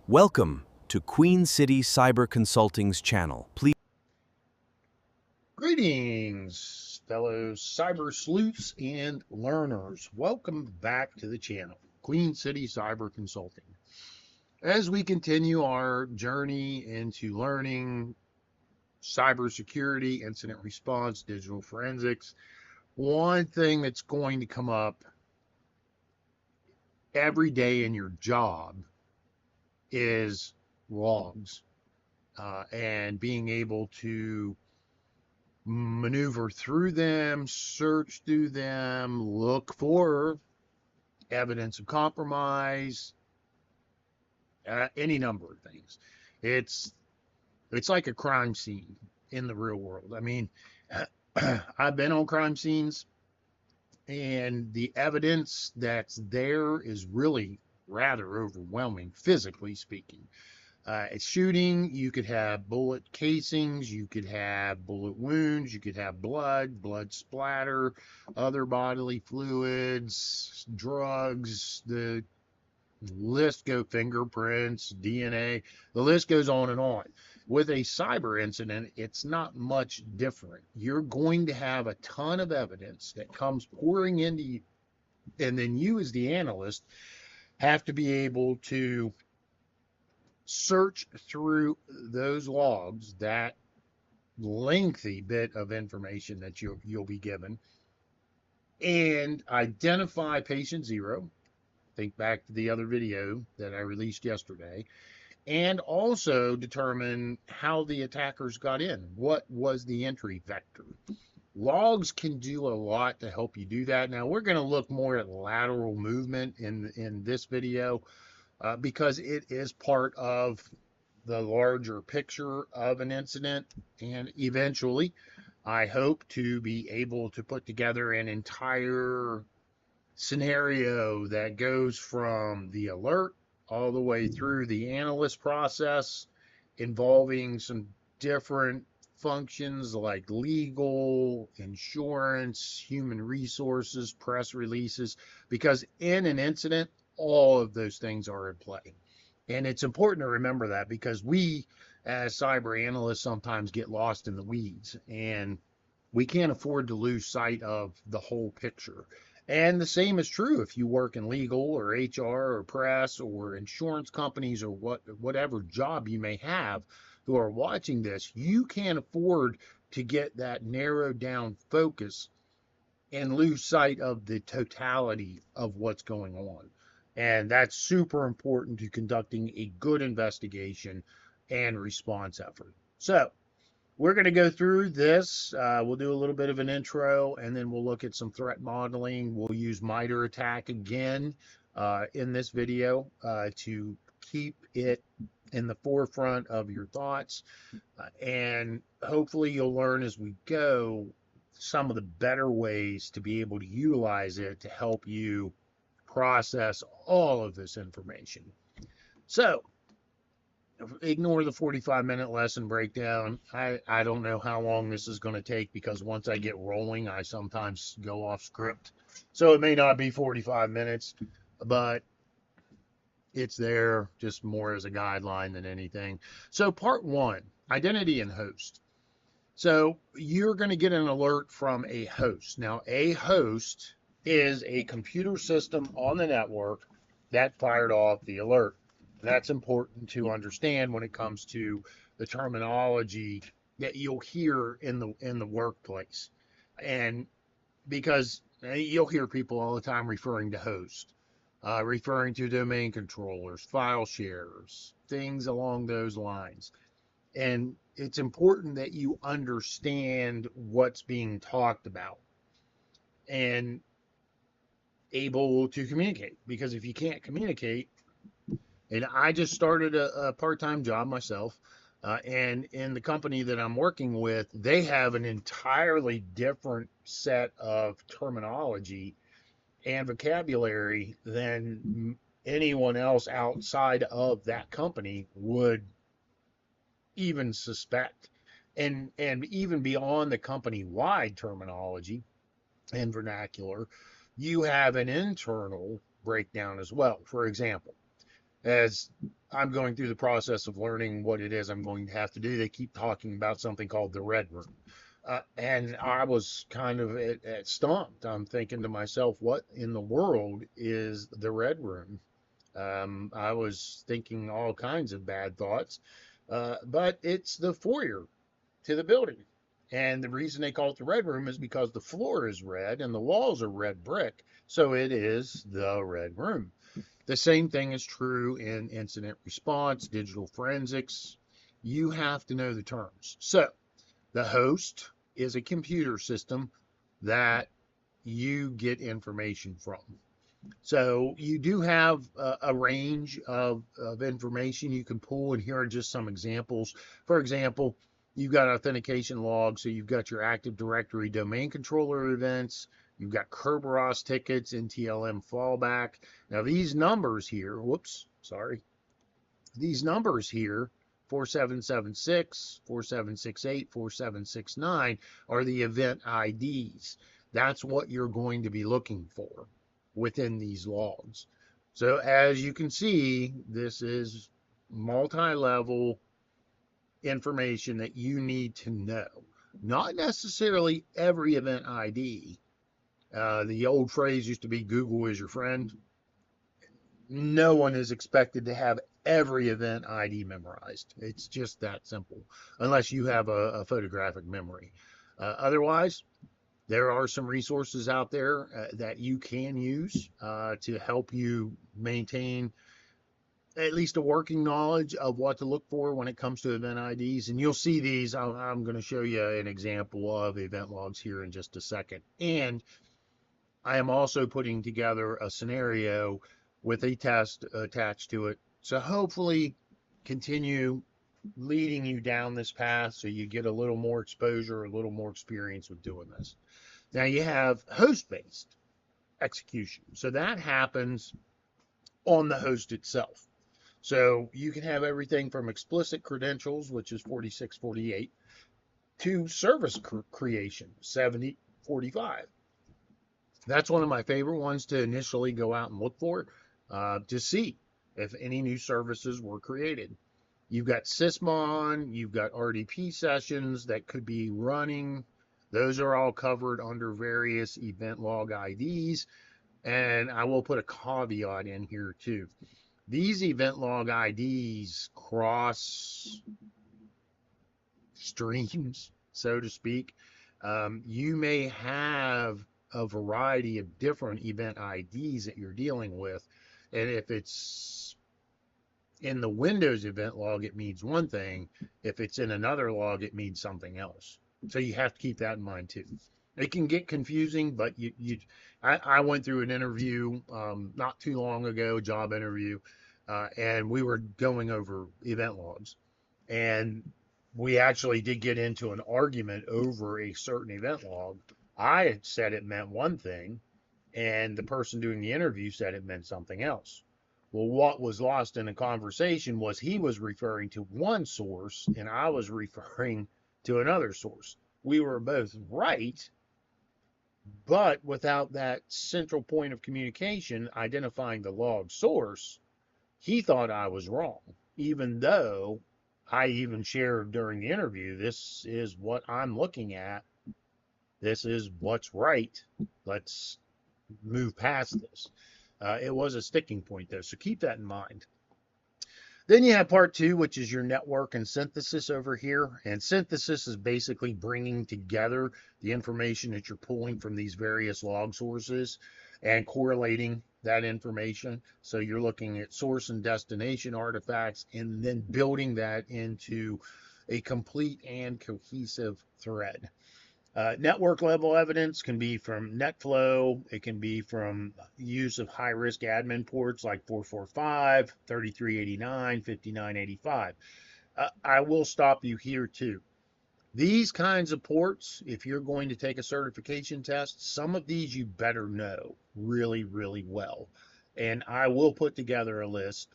Welcome to Queen City Cyber Consulting's channel. Please. Greetings, fellow cyber sleuths and learners. Welcome back to the channel, Queen City Cyber Consulting. As we continue our journey into learning cybersecurity, incident response, digital forensics, one thing that's going to come up every day in your job is logs and being able to maneuver through them, search through them, look for evidence of compromise, any number of things. It's like a crime scene in the real world. I mean, I've been on crime scenes, and the evidence that's there is really rather overwhelming, physically speaking. A shooting, you could have bullet casings, you could have bullet wounds, you could have blood splatter, other bodily fluids, drugs, the list goes, fingerprints, DNA, the list goes on and on. With a cyber incident, it's not much different. You're going to have a ton of evidence that comes pouring into you, and then you as the analyst have to be able to search through those logs, that lengthy bit of information that you'll be given, and identify patient zero. Think back to the other video that I released yesterday, and also determine how the attackers got in. What was the entry vector? Logs can do a lot to help you do that. Now we're going to look more at lateral movement in this video because it is part of the larger picture of an incident, and eventually I hope to be able to put together an entire scenario that goes from the alert all the way through the analyst process, involving some different functions like legal, insurance, human resources, press releases, because in an incident, all of those things are in play. And it's important to remember that, because we as cyber analysts sometimes get lost in the weeds, and we can't afford to lose sight of the whole picture. And the same is true if you work in legal or HR or press or insurance companies or whatever job you may have who are watching this. You can't afford to get that narrowed down focus and lose sight of the totality of what's going on. And that's super important to conducting a good investigation and response effort. So we're going to go through this. We'll do a little bit of an intro, and then we'll look at some threat modeling. We'll use MITRE ATT&CK again in this video to keep it in the forefront of your thoughts. And hopefully you'll learn as we go some of the better ways to be able to utilize it to help you process all of this information. So ignore the 45-minute lesson breakdown. I don't know how long this is going to take, because once I get rolling, I sometimes go off script. So it may not be 45 minutes, but it's there just more as a guideline than anything. So part one, identity and host. So you're going to get an alert from a host. Now, a host is a computer system on the network that fired off the alert. That's important to understand when it comes to the terminology that you'll hear in the workplace. And because you'll hear people all the time referring to host, referring to domain controllers, file sharers, things along those lines. And it's important that you understand what's being talked about and able to communicate, because if you can't communicate, and I just started a part-time job myself, and in the company that I'm working with, they have an entirely different set of terminology and vocabulary than anyone else outside of that company would even suspect. And even beyond the company-wide terminology and vernacular, you have an internal breakdown as well. For example, as I'm going through the process of learning what it is I'm going to have to do. They keep talking about something called the Red Room. And I was kind of stumped. I'm thinking to myself, what in the world is the Red Room? I was thinking all kinds of bad thoughts, but it's the foyer to the building. And the reason they call it the Red Room is because the floor is red and the walls are red brick. So it is the Red Room. The same thing is true in incident response, digital forensics. You have to know the terms. So the host is a computer system that you get information from. So you do have a range of information you can pull, and here are just some examples. For example, you've got authentication logs, so you've got your Active Directory domain controller events, you've got Kerberos tickets, NTLM fallback. Now these numbers here, whoops, sorry, these numbers here, 4776, 4768, 4769, are the event IDs. That's what you're going to be looking for within these logs. So as you can see, this is multi-level information that you need to know. Not necessarily every event ID. The old phrase used to be Google is your friend. No one is expected to have every event ID memorized. It's just that simple, unless you have a photographic memory. Otherwise, there are some resources out there that you can use to help you maintain at least a working knowledge of what to look for when it comes to event IDs. And you'll see these. I'm going to show you an example of event logs here in just a second. And I am also putting together a scenario with a test attached to it. So hopefully continue leading you down this path so you get a little more exposure, a little more experience with doing this. Now you have host-based execution. So that happens on the host itself. So you can have everything from explicit credentials, which is 4648, to service creation, 7045. That's one of my favorite ones to initially go out and look for to see if any new services were created. You've got Sysmon, you've got RDP sessions that could be running. Those are all covered under various event log IDs. And I will put a caveat in here too. These event log IDs cross streams, so to speak. You may have a variety of different event IDs that you're dealing with. And if it's in the Windows event log, it means one thing. If it's in another log, it means something else. So you have to keep that in mind too. It can get confusing, but I went through an interview not too long ago, job interview, and we were going over event logs. And we actually did get into an argument over a certain event log. I had said it meant one thing, and the person doing the interview said it meant something else. Well, what was lost in the conversation was he was referring to one source and I was referring to another source. We were both right, but without that central point of communication identifying the log source, he thought I was wrong, even though I even shared during the interview, this is what I'm looking at. This is what's right. Let's move past this. It was a sticking point though, so keep that in mind. Then you have part two, which is your network and synthesis over here. And synthesis is basically bringing together the information that you're pulling from these various log sources and correlating that information. So you're looking at source and destination artifacts and then building that into a complete and cohesive thread. Network level evidence can be from NetFlow. It can be from use of high risk admin ports like 445, 3389, 5985. I will stop you here too. These kinds of ports, if you're going to take a certification test, some of these you better know really, really well. And I will put together a list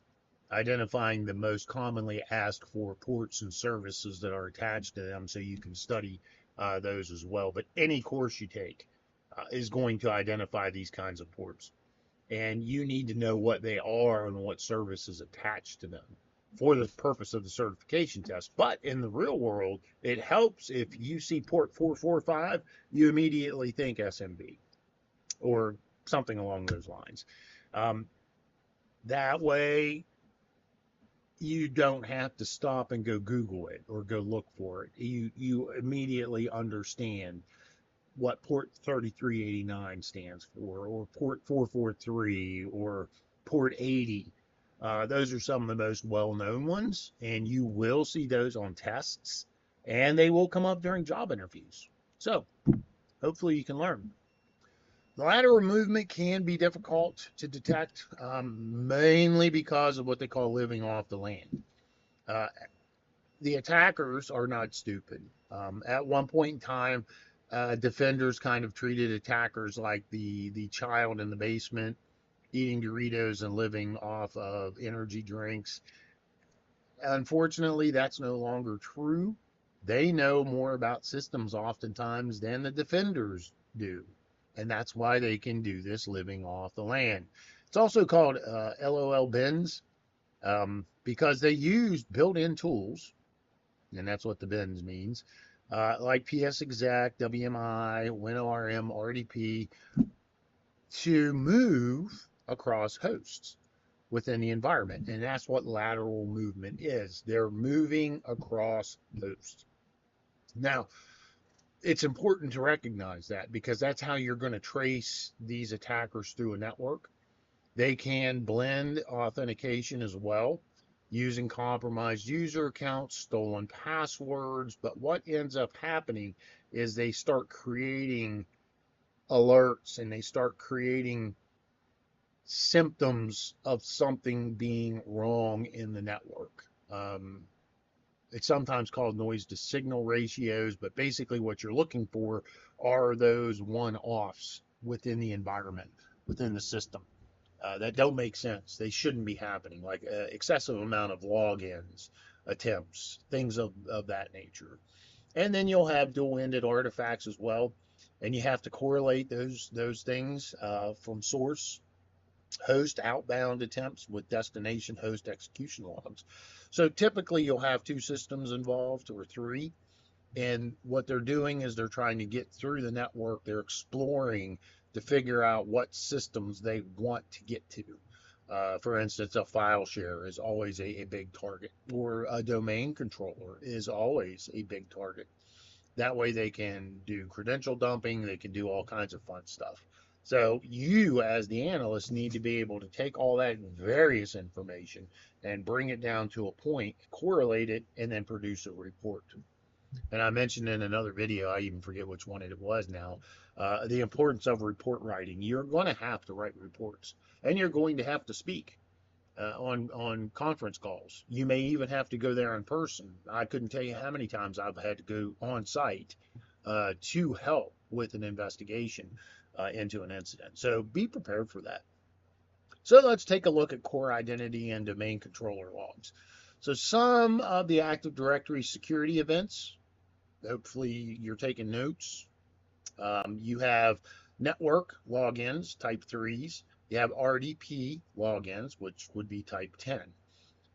identifying the most commonly asked for ports and services that are attached to them so you can study those as well. But any course you take is going to identify these kinds of ports. and you need to know what they are and what service is attached to them for the purpose of the certification test. But in the real world, it helps if you see port 445, you immediately think SMB or something along those lines. Um, that way, you don't have to stop and go Google it or go look for it. You immediately understand what port 3389 stands for, or port 443, or port 80. Those are some of the most well-known ones, and you will see those on tests, and they will come up during job interviews. So hopefully you can learn. The lateral movement can be difficult to detect, mainly because of what they call living off the land. Uh, the attackers are not stupid. At one point in time, defenders kind of treated attackers like the child in the basement eating Doritos and living off of energy drinks. Unfortunately, that's no longer true. They know more about systems oftentimes than the defenders do. And that's why they can do this living off the land. It's also called LOL bins, because they use built in tools, and that's what the bins means, like PS Exec, WMI, WinORM, RDP, to move across hosts within the environment. And that's what lateral movement is. They're moving across hosts. Now, it's important to recognize that, because that's how you're going to trace these attackers through a network. They can blend authentication as well, using compromised user accounts, stolen passwords. But what ends up happening is they start creating alerts, and they start creating symptoms of something being wrong in the network. It's sometimes called noise to signal ratios, but basically what you're looking for are those one-offs within the environment, within the system, that don't make sense. They shouldn't be happening, like excessive amount of logins, attempts, things of that nature. And then you'll have dual-ended artifacts as well, and you have to correlate those things from source host outbound attempts with destination host execution logs. So typically you'll have two systems involved, or three, and what they're doing is they're trying to get through the network. They're exploring to figure out what systems they want to get to. For instance, a file share is always a big target, or a domain controller is always a big target. That way they can do credential dumping, they can do all kinds of fun stuff. So you, as the analyst, need to be able to take all that various information and bring it down to a point, correlate it, and then produce a report. And I mentioned in another video, I even forget which one it was now, the importance of report writing. You're going to have to write reports, and you're going to have to speak on conference calls. You may even have to go there in person. I couldn't tell you how many times I've had to go on site to help with an investigation into an incident. So be prepared for that. So let's take a look at core identity and domain controller logs. So some of the Active Directory security events, hopefully you're taking notes. You have network logins, type 3s. You have RDP logins, which would be type 10.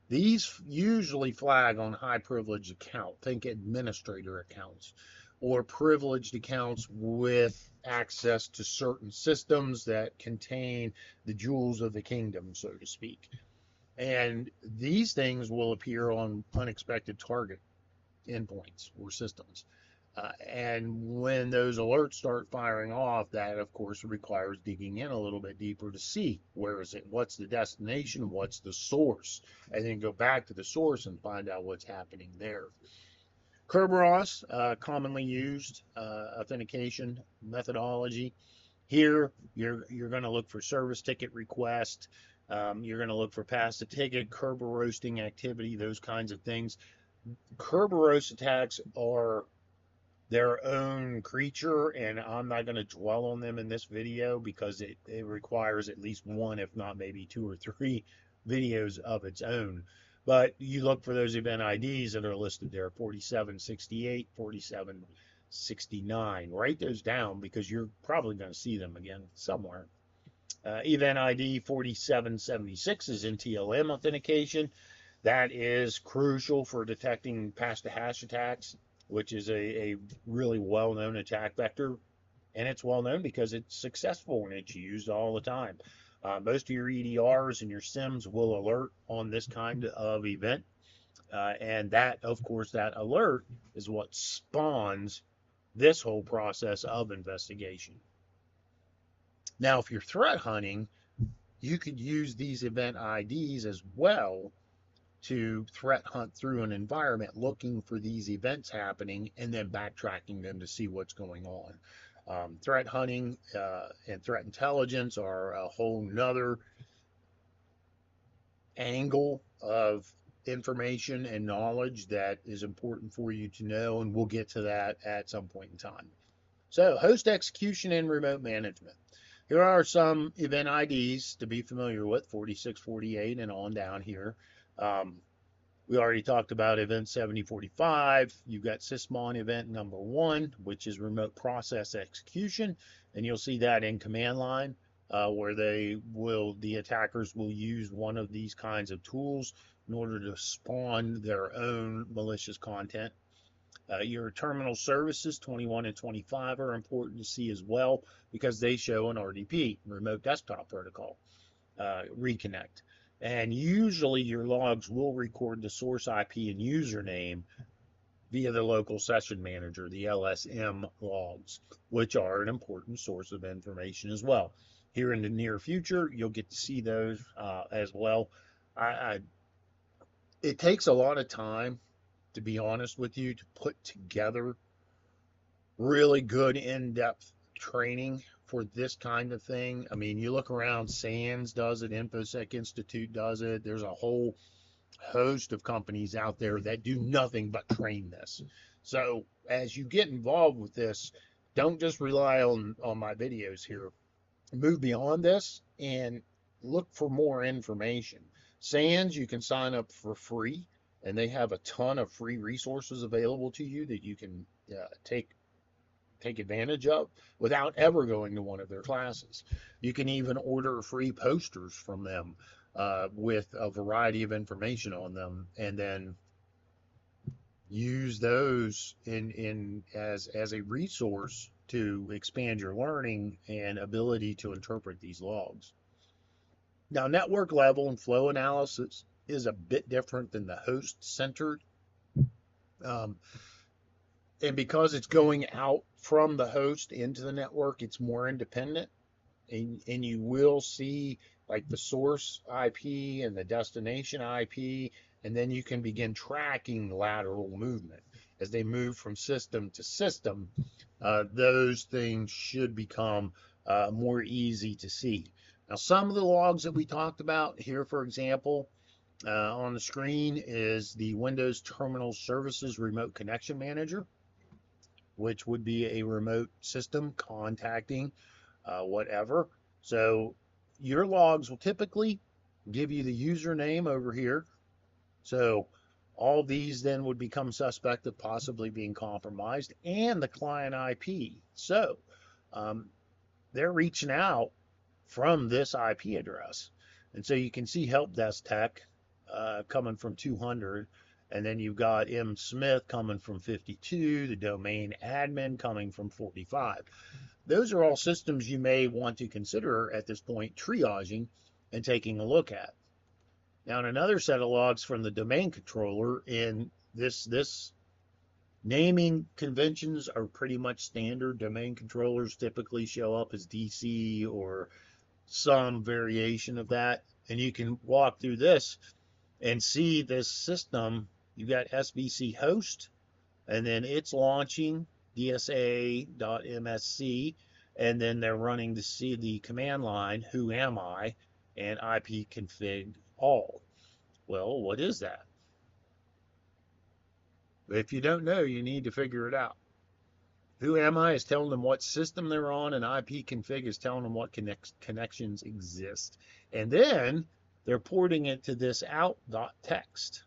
These usually flag on high privileged account. Think administrator accounts, or privileged accounts with access to certain systems that contain the jewels of the kingdom, so to speak. And these things will appear on unexpected target endpoints or systems. And when those alerts start firing off, that of course requires digging in a little bit deeper to see where is it, what's the destination, what's the source, and then go back to the source and find out what's happening there. Kerberos, commonly used authentication methodology. Here, you're going to look for service ticket request. You're going to look for pass the ticket, Kerberoasting activity, those kinds of things. Kerberos attacks are their own creature, and I'm not going to dwell on them in this video because it requires at least one, if not maybe two or three videos of its own. But you look for those event IDs that are listed there, 4768, 4769. Write those down because you're probably going to see them again somewhere. Event ID 4776 is NTLM authentication. That is crucial for detecting pass-to-hash attacks, which is a really well-known attack vector. And it's well-known because it's successful and it's used all the time. Most of your EDRs and your SIMs will alert on this kind of event. And that, of course, that alert is what spawns this whole process of investigation. Now, if you're threat hunting, you could use these event IDs as well to threat hunt through an environment looking for these events happening and then backtracking them to see what's going on. Threat hunting and threat intelligence are a whole nother angle of information and knowledge that is important for you to know, and we'll get to that at some point in time. So, host execution and remote management. Here are some event IDs to be familiar with, 4648 and on down here. We already talked about event 7045. You've got sysmon event number 1, which is remote process execution, and you'll see that in command line where the attackers will use one of these kinds of tools in order to spawn their own malicious content. Your terminal services 21 and 25 are important to see as well because they show an RDP, remote desktop protocol, reconnect. And usually your logs will record the source IP and username via the local session manager, the LSM logs, which are an important source of information as well. Here in the near future, you'll get to see those as well. It takes a lot of time, to be honest with you, to put together really good in-depth training for this kind of thing. I mean, you look around, SANS does it, InfoSec Institute does it. There's a whole host of companies out there that do nothing but train this. So as you get involved with this, don't just rely on my videos here. Move beyond this and look for more information. SANS, you can sign up for free, and they have a ton of free resources available to you that you can take advantage of without ever going to one of their classes. You can even order free posters from them with a variety of information on them, and then use those as a resource to expand your learning and ability to interpret these logs. Now, network level and flow analysis is a bit different than the host centered. And because it's going out from the host into the network, it's more independent. And you will see like the source IP and the destination IP, and then you can begin tracking lateral movement. As they move from system to system, those things should become more easy to see. Now, some of the logs that we talked about here, for example, on the screen is the Windows Terminal Services Remote Connection Manager, which would be a remote system contacting whatever. So your logs will typically give you the username over here. So all these then would become suspect of possibly being compromised, and the client IP. So they're reaching out from this IP address. And so you can see help desk tech coming from 200. And then you've got M. Smith coming from 52, the domain admin coming from 45. Those are all systems you may want to consider at this point triaging and taking a look at. Now, in another set of logs from the domain controller, in this naming conventions are pretty much standard. Domain controllers typically show up as DC or some variation of that. And you can walk through this and see this system. You've got SVC host, and then it's launching DSA.MSC, and then they're running to see the command line, who am I, and IP config all. Well, what is that? If you don't know, you need to figure it out. Who am I is telling them what system they're on, and IP config is telling them what connections exist. And then they're porting it to this out.txt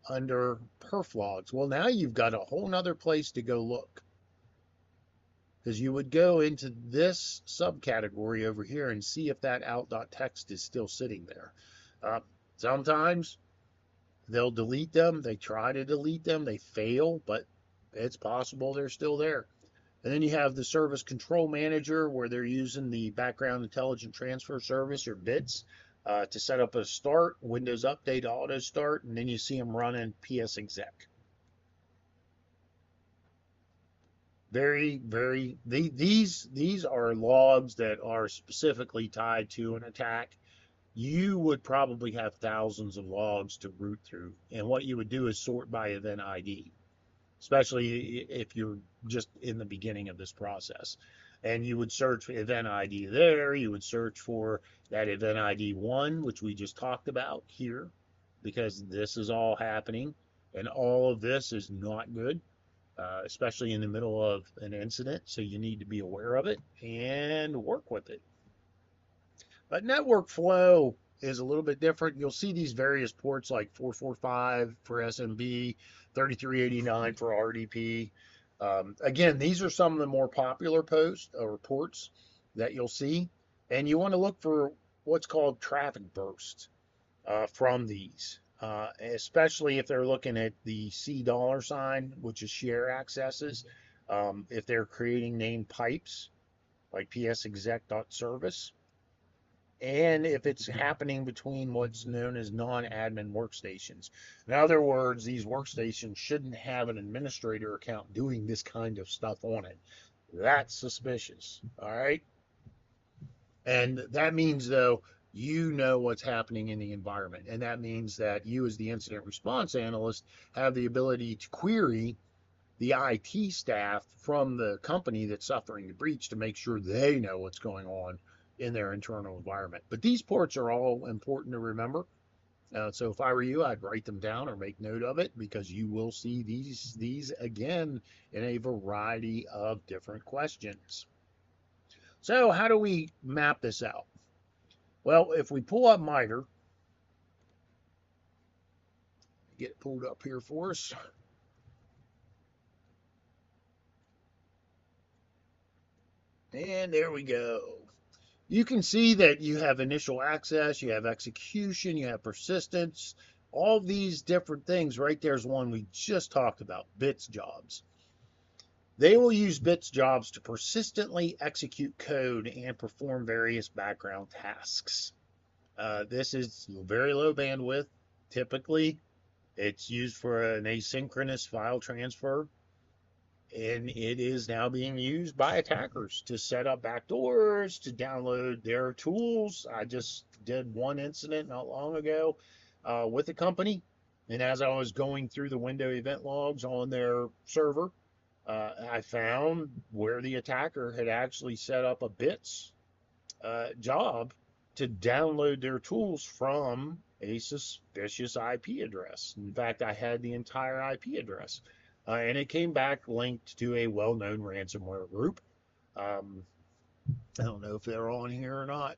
under perf logs. Well, now you've got a whole nother place to go look. because you would go into this subcategory over here and see if that out.txt is still sitting there. Sometimes they'll delete them. They try to delete them. They fail, but it's possible they're still there. And then you have the service control manager where they're using the background intelligent transfer service or bits to set up a start, Windows Update auto start, and then you see them running PS exec. These are logs that are specifically tied to an attack. You would probably have thousands of logs to root through, and what you would do is sort by event ID, especially if you're just in the beginning of this process. And you would search for event ID there. You would search for that event ID 1, which we just talked about here, because this is all happening, and all of this is not good. Especially in the middle of an incident, so you need to be aware of it and work with it. But network flow is a little bit different. You'll see these various ports like 445 for SMB, 3389 for RDP. Again, these are some of the more popular posts or ports that you'll see, and you want to look for what's called traffic bursts from these, especially if they're looking at the C dollar sign, which is share accesses. If they're creating named pipes like psexec.service, and if it's happening between what's known as non-admin workstations. In other words, these workstations shouldn't have an administrator account doing this kind of stuff on it. That's suspicious. All right. And that means, though, you know what's happening in the environment. And that means that you, as the incident response analyst, have the ability to query the IT staff from the company that's suffering the breach to make sure they know what's going on in their internal environment. But these ports are all important to remember. So if I were you, I'd write them down or make note of it, because you will see these again in a variety of different questions. So how do we map this out? Well, if we pull up MITRE, get it pulled up here for us. And there we go. You can see that you have initial access, you have execution, you have persistence, all these different things. Right there's one we just talked about, bits jobs. They will use bits jobs to persistently execute code and perform various background tasks. This is very low bandwidth. Typically, it's used for an asynchronous file transfer, and it is now being used by attackers to set up backdoors, to download their tools. I just did one incident not long ago with a company, and as I was going through the window event logs on their server, I found where the attacker had actually set up a bits job to download their tools from a suspicious IP address. In fact, I had the entire IP address. And it came back linked to a well-known ransomware group. I don't know if they're on here or not.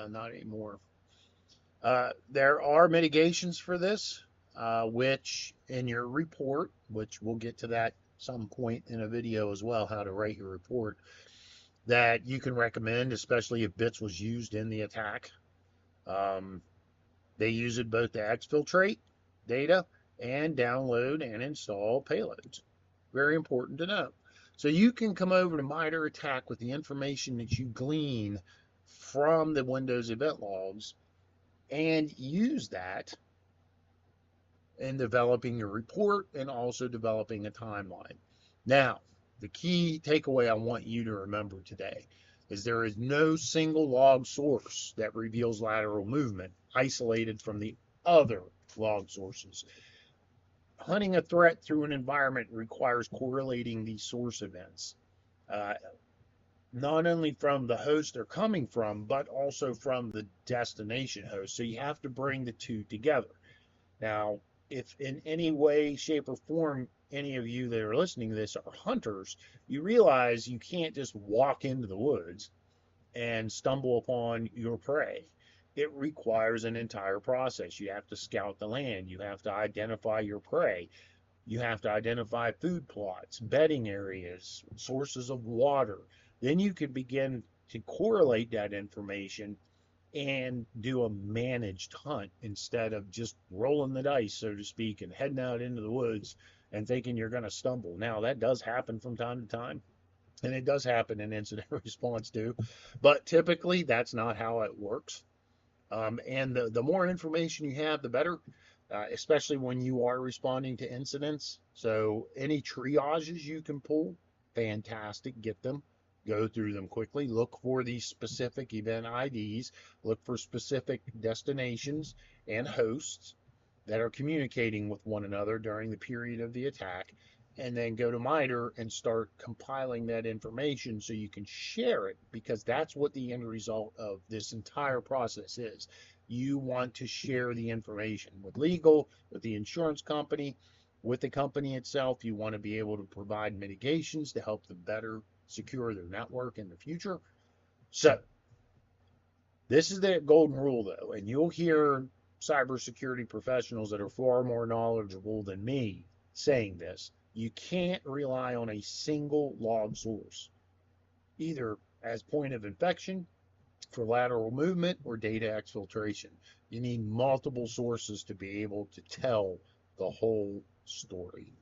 Not anymore. There are mitigations for this, which in your report, which we'll get to that some point in a video as well, how to write your report, that you can recommend, especially if bits was used in the attack. They use it both to exfiltrate data and download and install payloads. Very important to know. So you can come over to MITRE ATT&CK with the information that you glean from the Windows event logs and use that in developing your report and also developing a timeline. Now, the key takeaway I want you to remember today is there is no single log source that reveals lateral movement isolated from the other log sources. Hunting a threat through an environment requires correlating these source events, not only from the host they're coming from, but also from the destination host. So you have to bring the two together. Now, if in any way, shape, or form any of you that are listening to this are hunters, you realize you can't just walk into the woods and stumble upon your prey. It requires an entire process. You have to scout the land. You have to identify your prey. You have to identify food plots, bedding areas, sources of water. Then you can begin to correlate that information and do a managed hunt instead of just rolling the dice, so to speak, and heading out into the woods and thinking you're going to stumble. Now, that does happen from time to time, and it does happen in incident response too, but typically that's not how it works. And the more information you have, the better, especially when you are responding to incidents. So any triages you can pull, fantastic, get them. Go through them quickly. Look for these specific event IDs. Look for specific destinations and hosts that are communicating with one another during the period of the attack, and then go to MITRE and start compiling that information so you can share it, because that's what the end result of this entire process is. You want to share the information with legal, with the insurance company, with the company itself. You want to be able to provide mitigations to help them better secure their network in the future. So this is the golden rule, though, and you'll hear cybersecurity professionals that are far more knowledgeable than me saying this. You can't rely on a single log source, either as point of infection, for lateral movement, or data exfiltration. You need multiple sources to be able to tell the whole story.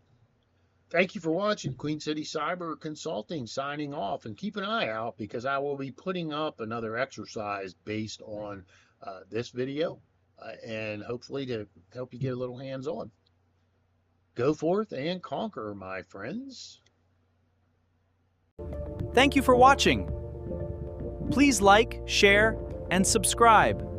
Thank you for watching. Queen City Cyber Consulting signing off, and keep an eye out because I will be putting up another exercise based on this video, and hopefully to help you get a little hands-on. Go forth and conquer, my friends. Thank you for watching. Please like, share, and subscribe.